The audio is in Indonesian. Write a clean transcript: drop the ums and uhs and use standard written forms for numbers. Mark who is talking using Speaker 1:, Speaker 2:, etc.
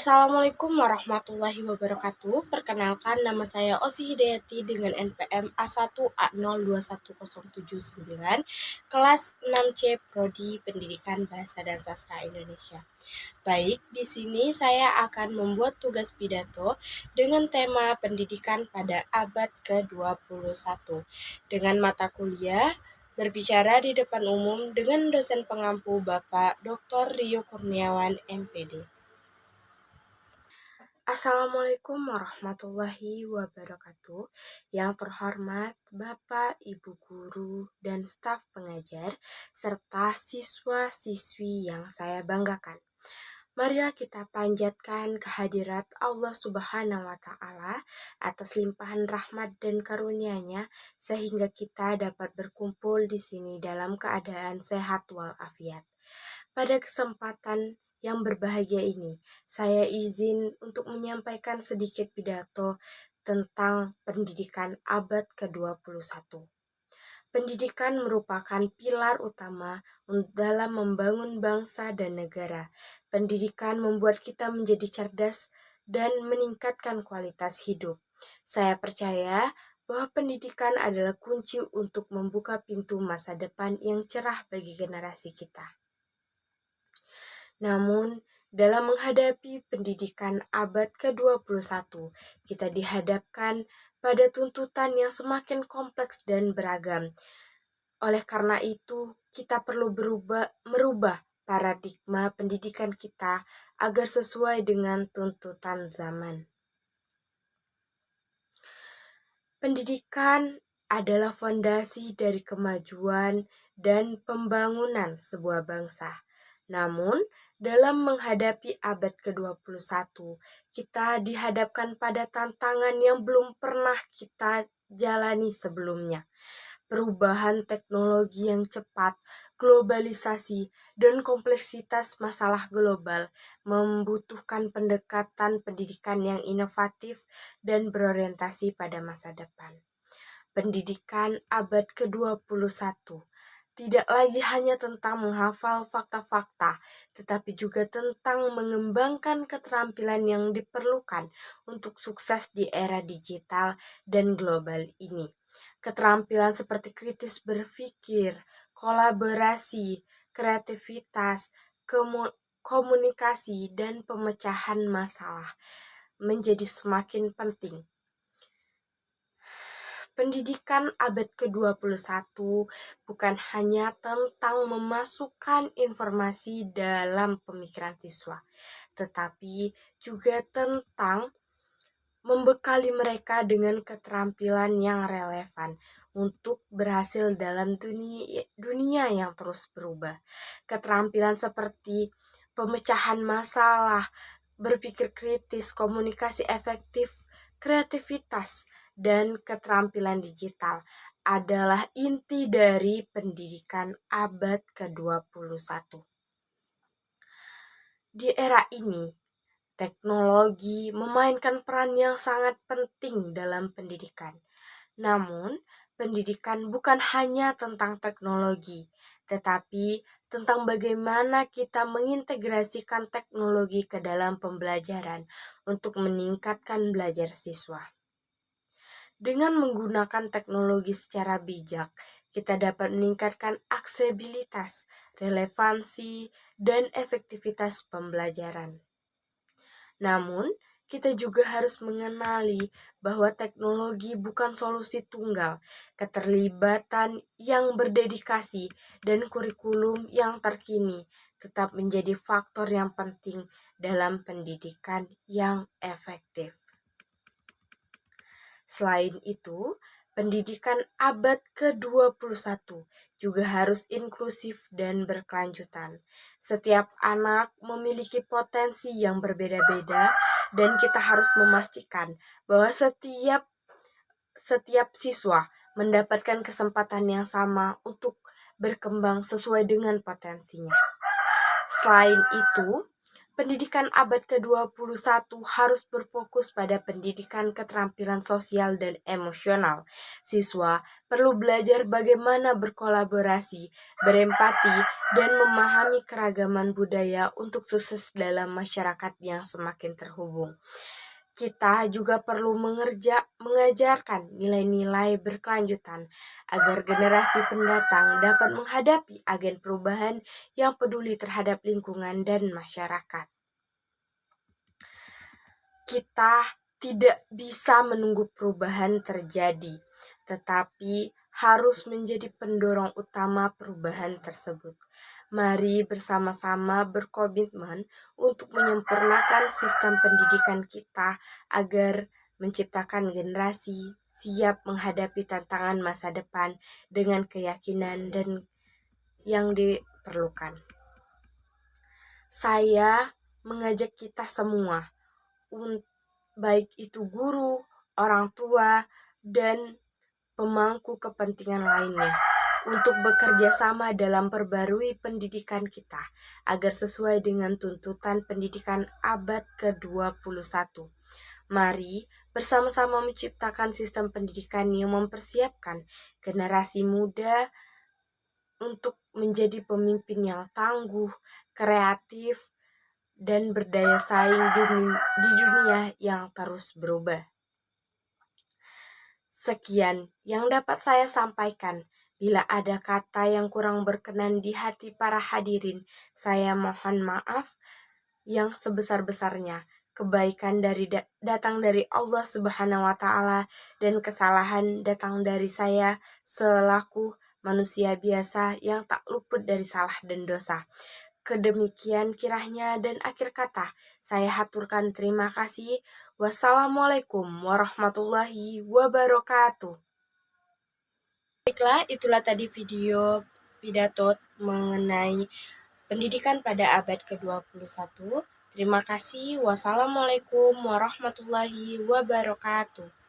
Speaker 1: Assalamualaikum warahmatullahi wabarakatuh. Perkenalkan, nama saya Osi Hidayati dengan NPM A1A021079, kelas 6C Prodi Pendidikan Bahasa dan Sastra Indonesia. Baik, di sini saya akan membuat tugas pidato dengan tema pendidikan pada abad ke-21 dengan mata kuliah berbicara di depan umum dengan dosen pengampu Bapak Dr. Rio Kurniawan, MPD. Assalamualaikum warahmatullahi wabarakatuh. Yang terhormat Bapak, Ibu Guru, dan staf pengajar, serta siswa-siswi yang saya banggakan. Marilah kita panjatkan kehadirat Allah Subhanahu wa Ta'ala atas limpahan rahmat dan karunia-Nya sehingga kita dapat berkumpul di sini dalam keadaan sehat walafiat. Pada kesempatan yang berbahagia ini, saya izin untuk menyampaikan sedikit pidato tentang pendidikan abad ke-21. Pendidikan merupakan pilar utama dalam membangun bangsa dan negara. Pendidikan membuat kita menjadi cerdas dan meningkatkan kualitas hidup. Saya percaya bahwa pendidikan adalah kunci untuk membuka pintu masa depan yang cerah bagi generasi kita. Namun, dalam menghadapi pendidikan abad ke-21, kita dihadapkan pada tuntutan yang semakin kompleks dan beragam. Oleh karena itu, kita perlu merubah paradigma pendidikan kita agar sesuai dengan tuntutan zaman. Pendidikan adalah fondasi dari kemajuan dan pembangunan sebuah bangsa. Namun, dalam menghadapi abad ke-21, kita dihadapkan pada tantangan yang belum pernah kita jalani sebelumnya. Perubahan teknologi yang cepat, globalisasi, dan kompleksitas masalah global membutuhkan pendekatan pendidikan yang inovatif dan berorientasi pada masa depan. Pendidikan abad ke-21 tidak lagi hanya tentang menghafal fakta-fakta, tetapi juga tentang mengembangkan keterampilan yang diperlukan untuk sukses di era digital dan global ini. Keterampilan seperti kritis berpikir, kolaborasi, kreativitas, komunikasi, dan pemecahan masalah menjadi semakin penting. Pendidikan abad ke-21 bukan hanya tentang memasukkan informasi dalam pemikiran siswa, tetapi juga tentang membekali mereka dengan keterampilan yang relevan untuk berhasil dalam dunia yang terus berubah. Keterampilan seperti pemecahan masalah, berpikir kritis, komunikasi efektif, kreativitas, dan keterampilan digital adalah inti dari pendidikan abad ke-21. Di era ini, teknologi memainkan peran yang sangat penting dalam pendidikan. Namun, pendidikan bukan hanya tentang teknologi, tetapi tentang bagaimana kita mengintegrasikan teknologi ke dalam pembelajaran untuk meningkatkan belajar siswa. Dengan menggunakan teknologi secara bijak, kita dapat meningkatkan aksesibilitas, relevansi, dan efektivitas pembelajaran. Namun, kita juga harus mengenali bahwa teknologi bukan solusi tunggal. Keterlibatan yang berdedikasi dan kurikulum yang terkini tetap menjadi faktor yang penting dalam pendidikan yang efektif. Selain itu, pendidikan abad ke-21 juga harus inklusif dan berkelanjutan. Setiap anak memiliki potensi yang berbeda-beda dan kita harus memastikan bahwa setiap setiap siswa mendapatkan kesempatan yang sama untuk berkembang sesuai dengan potensinya. Selain itu, pendidikan abad ke-21 harus berfokus pada pendidikan keterampilan sosial dan emosional. Siswa perlu belajar bagaimana berkolaborasi, berempati, dan memahami keragaman budaya untuk sukses dalam masyarakat yang semakin terhubung. Kita juga perlu mengajarkan nilai-nilai berkelanjutan agar generasi pendatang dapat menghadapi agen perubahan yang peduli terhadap lingkungan dan masyarakat. Kita tidak bisa menunggu perubahan terjadi, tetapi harus menjadi pendorong utama perubahan tersebut. Mari bersama-sama berkomitmen untuk menyempurnakan sistem pendidikan kita agar menciptakan generasi siap menghadapi tantangan masa depan dengan keyakinan dan yang diperlukan. Saya mengajak kita semua, baik itu guru, orang tua, dan pemangku kepentingan lainnya, untuk bekerja sama dalam perbarui pendidikan kita agar sesuai dengan tuntutan pendidikan abad ke-21. Mari bersama-sama menciptakan sistem pendidikan yang mempersiapkan generasi muda untuk menjadi pemimpin yang tangguh, kreatif, dan berdaya saing di dunia yang terus berubah. Sekian yang dapat saya sampaikan. Bila ada kata yang kurang berkenan di hati para hadirin, saya mohon maaf yang sebesar-besarnya. Kebaikan datang dari Allah Subhanahu wa taala dan kesalahan datang dari saya selaku manusia biasa yang tak luput dari salah dan dosa. Kedemikian kiranya dan akhir kata saya haturkan terima kasih. Wassalamualaikum warahmatullahi wabarakatuh. Baiklah, itulah tadi video pidato mengenai pendidikan pada abad ke-21. Terima kasih. Wassalamualaikum warahmatullahi wabarakatuh.